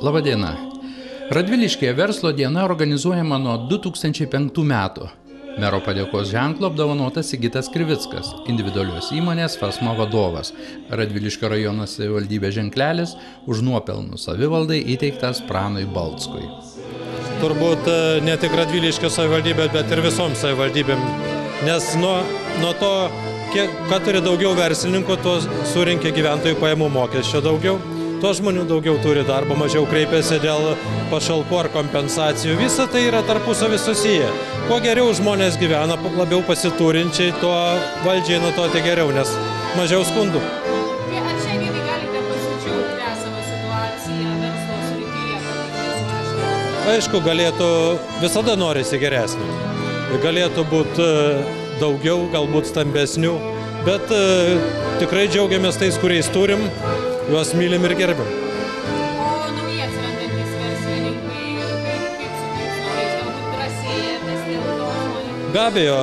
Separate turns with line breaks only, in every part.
Labadiena. Radviliškyje verslo diena organizuojama nuo 2005 metų. Mero padėkos ženklu apdovanotas Sigitas Krivickas, individualios įmonės Fasma vadovas. Radviliškio rajono savivaldybės ženklelis už nuopelnus savivaldai įteiktas Pranui Balckui.
Turbūt ne tik Radviliškio savivaldybė, bet ir visom savivaldybėm. Nes nuo to, kad turi daugiau verslininkų, to surinkia gyventojų pajamų mokesčio daugiau. Tuo žmonių daugiau turi darbo, mažiau kreipiasi dėl pašalpų ar kompensacijų. Visa tai yra tarpusavy susiję. Kuo geriau žmonės gyvena, labiau pasiturinčiai, tuo valdžiai nuo to tik geriau, nes mažiau skundų.
Tai ar šiandien galite pasidžiaugti esamą situaciją verslo srityje?
Aišku, visada norisi geresnio. Galėtų būti daugiau, galbūt stambesnių, bet tikrai džiaugiamės tais, kuriais turim. Juos mylim ir gerbim.
O naujai atsirandantys verslininkai, kaip su tais naujais, galbūt drąsėjatės dėl to žmonių?
Be abejo,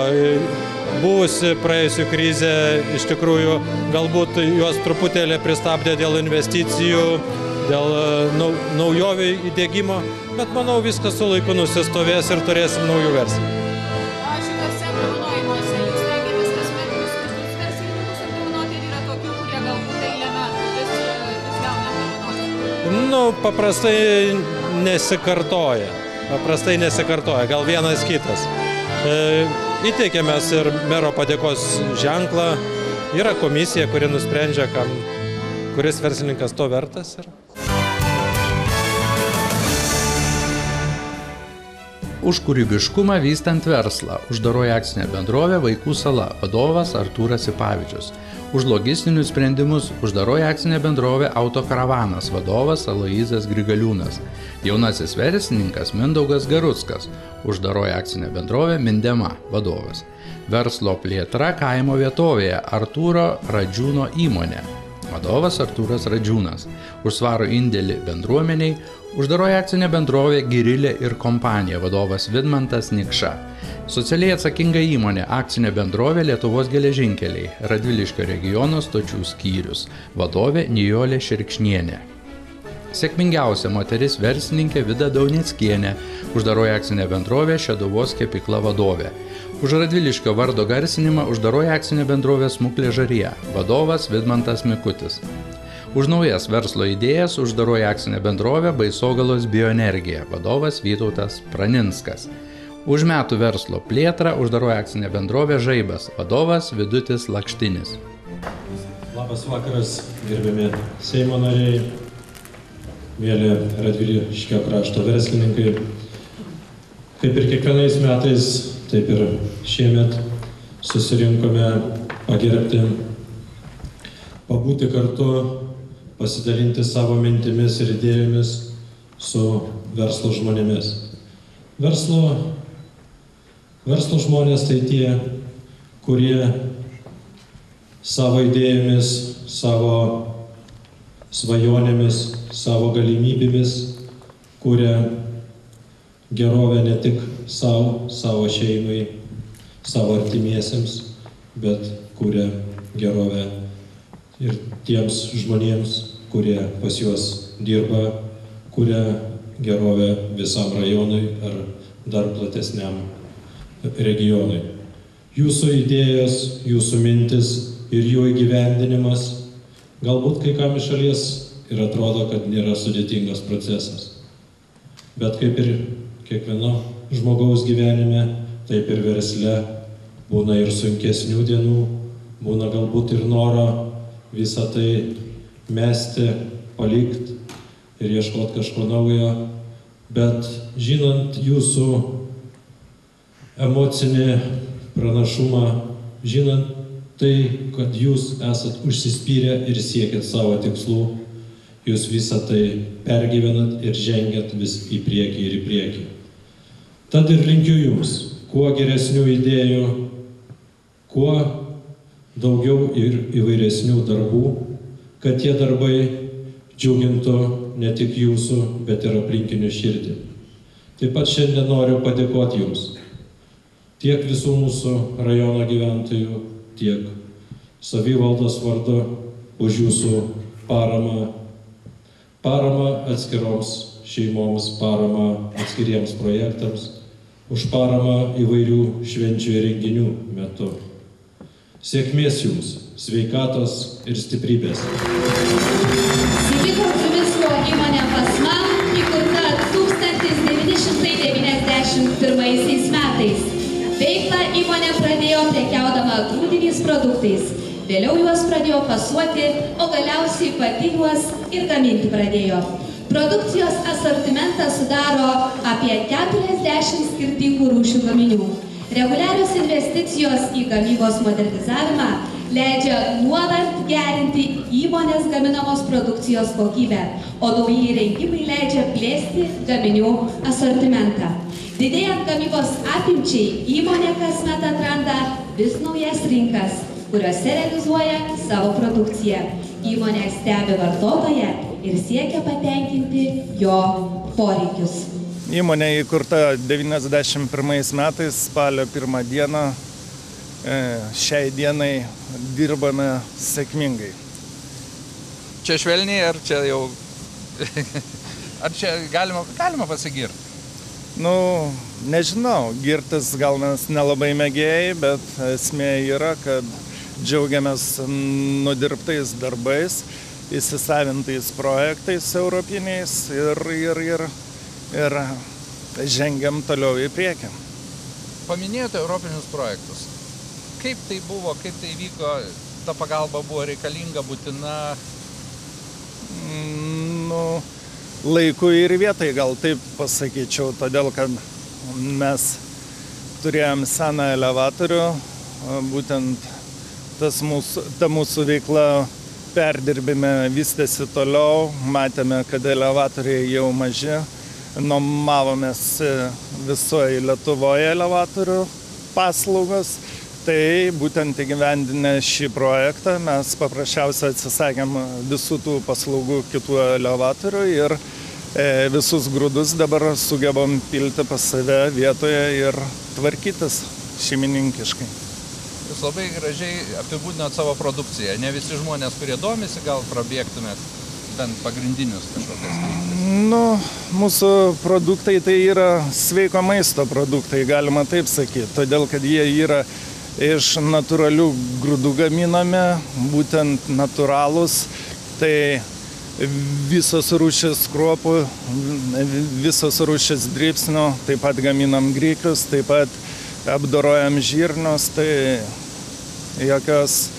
buvusi praėjusi krizė iš tikrųjų galbūt juos truputėlį pristabdė dėl investicijų, dėl naujovių įdiegimo, bet manau viskas su laiku nusistovės ir turėsim naujų verslų.
Šitose apdovanojimuose jūs stengiatės kasmet visus verslininkus apdovanoti ir yra tokių, kurie galbūt eilę metų vis gauna apdovanojimą?
Paprastai nesikartoja, gal vienas kitas. Įteikėmės ir mero padėkos ženklą, yra komisija, kuri nusprendžia, kuris verslininkas to vertas.
Už kūrybiškumą vystant verslą uždaroji akcinė bendrovė Vaikų sala vadovas Artūras Sipavičius. Už logistinius sprendimus uždaroji akcinė bendrovė Autokaravanas vadovas Aloyzas Grigaliūnas. Jaunasis verslininkas Mindaugas Garuckas. Uždaroji akcinė bendrovė Mindema vadovas. Verslo plėtra kaimo vietovėje Artūro Radžiūno įmonė. Vadovas Artūras Radžiūnas. Už svarų indėlį bendruomeniai uždaroji akcinė bendrovė Girilė ir kompanija vadovas Vidmantas Nikša. Socialiai atsakinga įmonė akcinė bendrovė Lietuvos geležinkeliai, Radviliškio regiono stočių skyrius, vadovė Nijolė Šerkšnienė. Sėkmingiausia moteris verslininkė Vida Daunickienė, uždaroji akcinė bendrovė Šeduvos kepykla vadovė. Už Radviliškio vardo garsinimą uždaroji akcinė bendrovė Smuklė Žarija, vadovas Vidmantas Mikutis. Už naujas verslo idėjas uždaroji akcinė bendrovė Baisogalos bioenergija, vadovas Vytautas Praninskas. Už metų verslo plėtrą uždaroji akcinė bendrovė Žaibas, vadovas Vidutis Lakštinis.
Labas vakaras, gerbiami Seimo nariai, mėly Radviliškio krašto verslininkai. Kaip ir kiekvienais metais, taip ir šiemet susirinkome pagerbti, pabūti kartu, pasidalinti savo mintimis ir idėjomis su verslo žmonėmis. Verslo žmonės tai tie, kurie savo idėjomis, savo svajonėmis, savo galimybėmis kuria gerovę ne tik savo šeimai, savo artimiesiems, bet kuria gerovę ir tiems žmonėms, kurie pas juos dirba, kuria gerovę visam rajonui ar dar platesniam regionui. Jūsų idėjos, jūsų mintis ir jų įgyvendinimas galbūt kai kam iš šalies ir atrodo, kad nėra sudėtingas procesas. Bet kaip ir kiekvieno žmogaus gyvenime, taip ir versle būna ir sunkesnių dienų, būna galbūt ir noro visą tai mesti, palikti ir ieškoti kažko naujo. Bet žinant jūsų emocinį pranašumą, žinant tai, kad jūs esat užsispyrę ir siekėt savo tikslų, jūs visą tai pergyvenat ir žengiat vis į priekį ir į priekį. Tad ir linkiu jums kuo geresnių idėjų, kuo daugiau ir įvairesnių darbų, kad tie darbai džiugintų ne tik jūsų, bet ir aplinkinių širdį. Taip pat šiandien noriu padėkoti jums, tiek visų mūsų rajono gyventojų, tiek savivaldos vardu už jūsų paramą paramą atskiroms šeimoms, paramą atskiriems projektams, už paramą įvairių švenčių ir renginių metu. Sėkmės jums, sveikatos ir stiprybės.
Sveiki, kartu visko įmonė Pasma, įkurta 1991 metais. Veiklą įmonė pradėjo prekiaudama grūdiniais produktais. Vėliau juos pradėjo pasuoti, o galiausiai pati juos ir gaminti pradėjo. Produkcijos asortimentą sudaro apie 40 skirtingų rūšių gaminių. Reguliarios investicijos į gamybos modernizavimą leidžia nuolat gerinti įmonės gaminamos produkcijos kokybę, o nauji įrengimai leidžia plėsti gaminių asortimentą. Didėjant gamybos apimčiai, įmonė kasmet atranda vis naujas rinkas, kuriuose realizuoja savo produkciją. Įmonė stebi vartotoją ir siekia patenkinti jo poreikius.
Įmonė įkurta 91 metais, spalio 1 dieną. Šiai dienai dirbame sėkmingai.
Čia švelniai, ar čia jau... Ar čia galima pasigirti?
Nežinau, girtis gal mes nelabai mėgėjai, bet esmė yra, kad džiaugiamės nudirbtais darbais, įsisavintais projektais europiniais ir žengiam toliau į priekį.
Paminėjote europinius projektus. Kaip tai buvo, kaip tai vyko, ta pagalba buvo reikalinga, būtina?
Laiku ir vietai, gal taip pasakyčiau, todėl kad mes turėjom seną elevatorių, būtent ta mūsų veikla perdirbime vystėsi toliau, matėme, kad elevatoriai jau maži, nuomavomės visoje Lietuvoje elevatorių paslaugas, tai būtent įgyvendinę šį projektą mes paprasčiausiai atsisakėm visų tų paslaugų kitų elevatorių ir visus grūdus dabar sugebam pilti pas save vietoje ir tvarkytis šeimininkiškai.
Jūs labai gražiai apibūdinot savo produkciją. Ne visi žmonės, kurie domisi, gal prabėgtumėt bent pagrindinius kažkokias kryptis.
Mūsų produktai tai yra sveiko maisto produktai, galima taip sakyti, todėl kad jie yra iš natūralių grūdų gaminami, būtent natūralūs, tai visos rūšis kruopų, visos rūšis dribsnių, taip pat gaminam grikius, taip pat apdorojam žirnius, tai jokios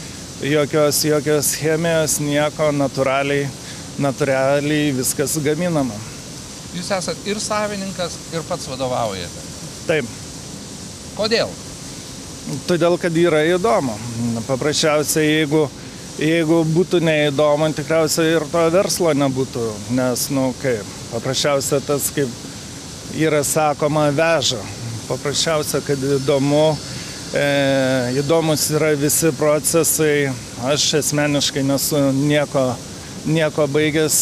chemijos, nieko, natūraliai viskas gaminama.
Jūs esat ir savininkas, ir pats vadovaujate?
Taip.
Kodėl?
Todėl, kad yra įdomu. Paprasčiausiai, jeigu būtų neįdomu, tikriausiai ir to verslo nebūtų, nes, paprasčiausia tas, kaip yra sakoma, veža. Paprasčiausia, kad įdomus yra visi procesai. Aš asmeniškai nesu nieko baigęs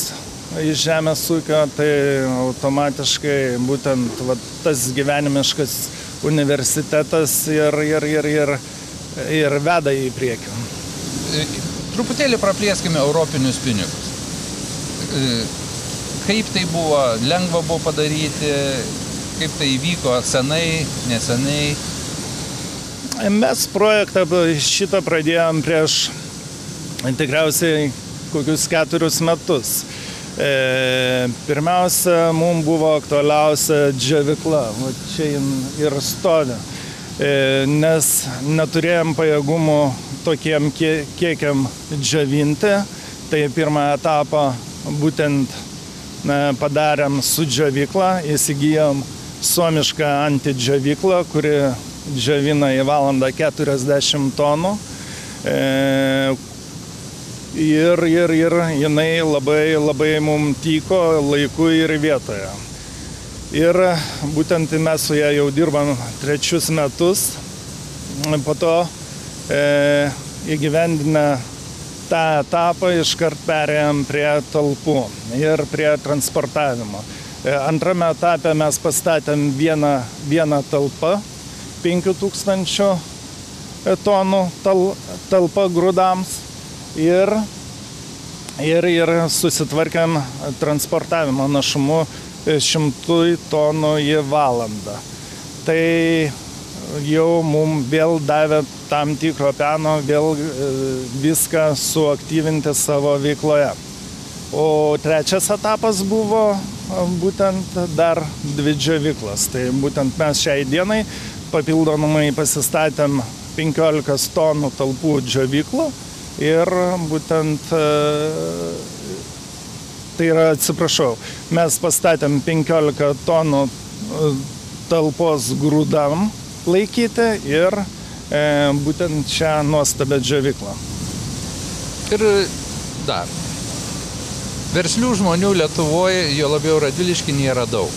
iš žemės ūkio, tai automatiškai būtent tas gyvenimiškas universitetas ir veda į priekį.
Truputėlį praplėskime europinius pinigus. Kaip tai buvo, lengva buvo padaryti, kaip tai įvyko, senai, nesenai?
Mes projektą šitą pradėjom prieš tikriausiai kokius 4 metus. Pirmiausia, mums buvo aktualiausia džiovykla, čia ir stovi, nes neturėjom pajėgumų tokiem kiekiam džiovinti, tai pirmą etapą būtent padarėm su džiovyklą, įsigijom suomišką antidžiovyklą, kuri džiovina į valandą 40 tonų. Ir jinai labai mums tiko laiku ir vietoje. Ir būtent mes su ją jau dirbam 3 metus. Po to įgyvendinę tą etapą iškart perėjom prie talpų ir prie transportavimo. Antrame etape mes pastatėm vieną talpą, 5000 tonų talpa grūdams. Ir ir susitvarkėm transportavimo našumu 100 tonų į valandą. Tai jau mums vėl davė tam tikro peno, vėl viską suaktyvinti savo veikloje. O trečias etapas buvo būtent dar 2 džiovyklas. Tai būtent mes šiai dienai papildomai pasistatėm 15 tonų talpų džiovyklų ir būtent, tai yra, atsiprašau, mes pastatėm 15 tonų talpos grūdam laikyti ir būtent šią nuostabią džiovyklą.
Ir dar. Verslių žmonių Lietuvoje, jo labiau radvilišky, nėra daug.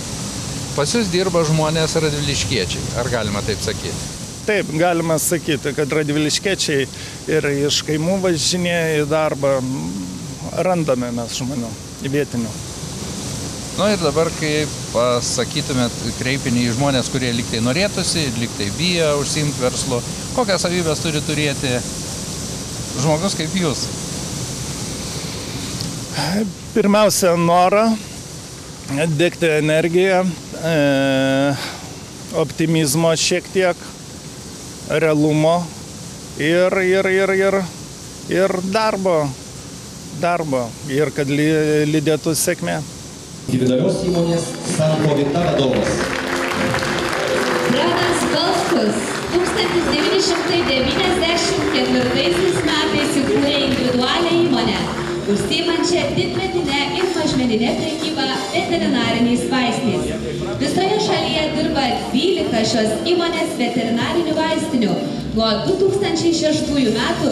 Pas jūs dirba žmonės radviliškiečiai, ar galima taip sakyti?
Taip, galima sakyti, kad radviliškiečiai ir iš kaimų važinėja į darbą, randame mes žmonių, vietinių.
Nu ir dabar, kai pasakytumėt kreipinį į žmonės, kurie liktai norėtųsi, liktai bijo užsiimti verslu, kokias savybės turi turėti žmogus kaip jūs?
Pirmiausia, norą, degti energiją, optimizmo šiek tiek, realumo ir darbo, ir kad lydėtų sėkmė.
Individualios įmonės Sanko Vita vadovas.
Pranas Balskus 1994 metais įkūrė individualią įmonę, užsiimančią didmeninę ir mažmeninę prekybą veterinariniais vaistais. Visoje šalyje dirba 12 šios įmonės veterinarinių vaistinių. Nuo 2006 metų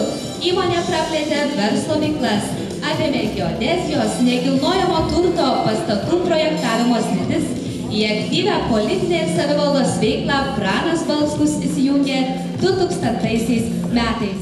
įmonė praplėtė verslo veiklas, apėmė geodezijos, nekilnojamo turto, pastatų projektavimo sritis. Į aktyvią politinę ir savivaldos veiklą Pranas Balskus įsijungė 2000 metais.